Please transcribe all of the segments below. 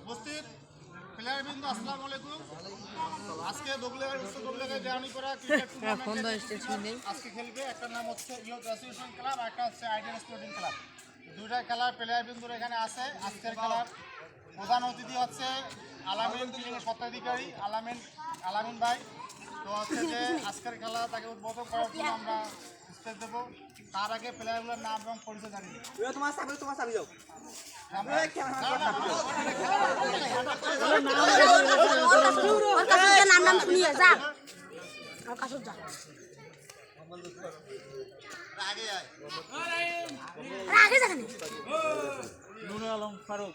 উপস্থিত প্লেয়ারবৃন্দ আসসালামু আলাইকুম। আজকে বগুড়ায় জার্নি করা ক্রিকেট টুর্নামেন্ট আজকে খেলবে। একটা নাম হচ্ছে ইয়ুথ অ্যাসোসিয়েশন ক্লাব, একটা হচ্ছে আইডিয়াল স্পোর্টিং ক্লাব। দুইটা খেলার প্লেয়ারবৃন্দরা এখানে আছে। আজকের খেলার প্রধান অতিথি হচ্ছে আলামিন টিমের স্বত্বাধিকারী আলামিন ভাই। তো হচ্ছে যে আজকের খেলা তাকে উদ্বোধন করার জন্য আমরা স্টেজ দেবো। তার আগে প্লেয়ারগুলোর নাম এবং পরিচয় জানিয়ে দিই। আলম ফারুক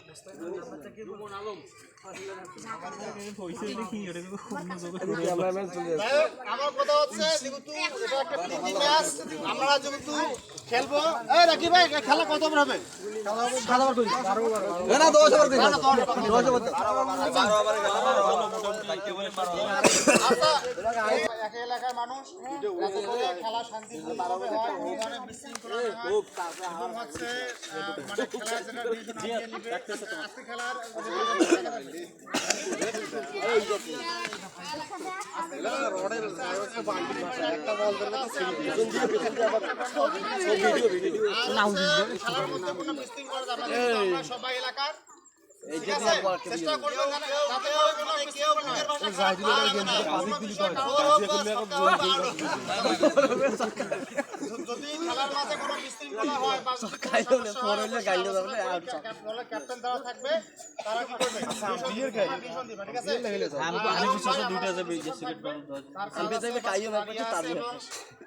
আমার কথা হচ্ছে যেহেতু এটা একটা প্রীতি ম্যাচ, আমরা যেহেতু খেলবো। রাকিব ভাই, খেলা কত ওভার হবে? একই এলাকার মানুষ খেলা শান্তিপূর্ণভাবে হয়, বিশৃঙ্খলা এবং হচ্ছে মানে খেলার আজকে খেলার সবাই এলাকার চেষ্টা করবেন যদি খেলার মাঝে কোনো বিশৃঙ্খলা হয় বা ক্যাপ্টেন যারা থাকবে তারা কি করবে? ঠিক আছে,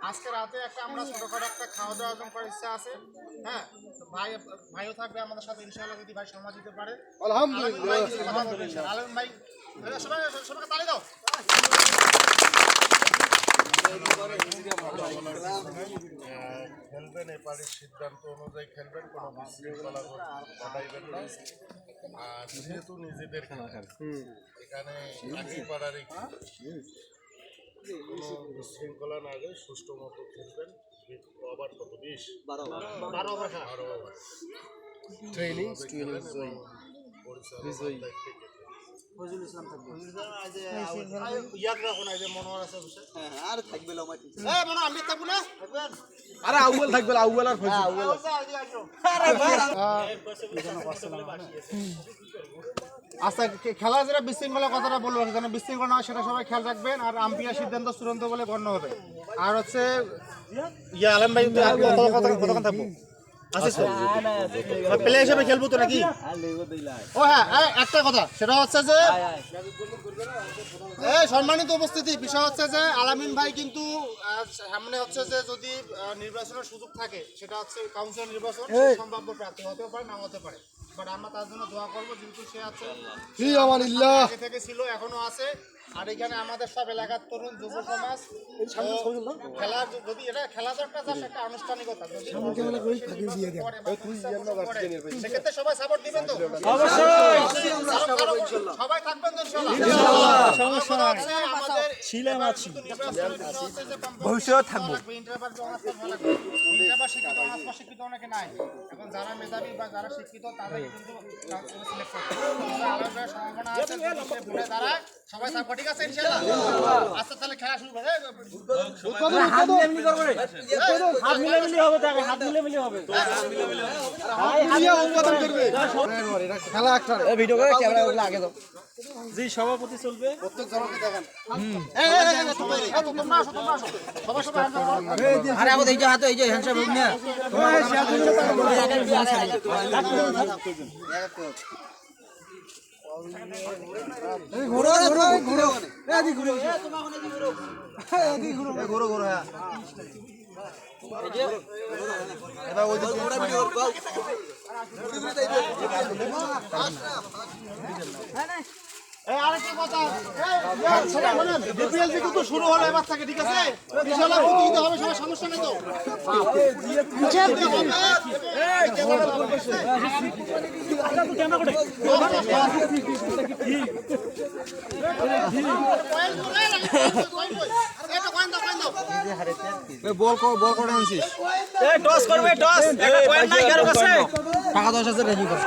আজকে রাতে একটা আমরা ছোটখাটো একটা খাওয়া দাওয়া আয়োজন করার ইচ্ছা আছে। হ্যাঁ, ভাইও থাকবে আমাদের সাথে ইনশাআল্লাহ, যদি ভাই সময় দিতে পারে। আলহামদুলিল্লাহ। আলম ভাই, সবাইকে তালি দাও। খেলবেন, এই পার্টির সিদ্ধান্ত অনুযায়ী খেলবেন, কোনো বিশৃঙ্খলা ঘটাইবেন না। আর যেহেতু নিজেদের খেলা এখানে একই পাড়ারই কোনো বিশৃঙ্খলা না আগে সুষ্ঠু মতো খেলবেন। ওভার কত? 12 ওভার। ট্রেনিং আচ্ছা, খেলা যেটা বিশৃঙ্খলা কথাটা বলবো, যেন বিশৃঙ্খলা নয় সেটা সবাই খেয়াল রাখবেন। আর আম্পায়ার সিদ্ধান্ত চূড়ান্ত বলে গণ্য হবে। আর হচ্ছে আলম ভাই কতক্ষণ থাকবো? প্লে হিসেবে খেলবো তো নাকি? ও হ্যাঁ, একটা কথা, সেটা হচ্ছে যে সম্মানিত উপস্থিতি, বিষয় হচ্ছে যে আলামিন ভাই কিন্তু সামনে হচ্ছে যে যদি নির্বাচনের সুযোগ থাকে, সেটা হচ্ছে কাউন্সিলর নির্বাচন, সম্ভাব্য প্রার্থী হতেও পারে, নাও হতে পারে। বাট আমরা তার জন্য দোয়া করবো, যেহেতু সে আছে আগে থেকে ছিল, এখনো আছে। আর এখানে আমাদের সব এলাকার তরুণ যুব সমাজ খেলার, যদি এটা খেলা দরকার একটা আনুষ্ঠানিকতা, সেক্ষেত্রে সবাই সাপোর্ট দিবেন তো? সবাই থাকবেন তো? ভবিষ্যৎ থাকবো। শিক্ষিত অনেকে নাই, এখন যারা মেধাবী বা যারা শিক্ষিত তাদের কিন্তু সম্ভাবনা আছে। সবাই থাকবো, ঠিক আছে ইনশাআল্লাহ। আচ্ছা, তাহলে খেলা শুরু করে জি সভাপতি চলবে। এই আরেকটা কথা, সবাই বলেন ডিপিএলসি কিন্তু শুরু হলো এবার থেকে, ঠিক আছে? ইনশাআল্লাহ প্রতি দিতে হবে, সবার সমস্যা নেই তো? বল করে আনছিস। টস করবে, টস। একটা পয়েন্ট নাই কারো কাছে। টাকা 10,000 রেডি কর।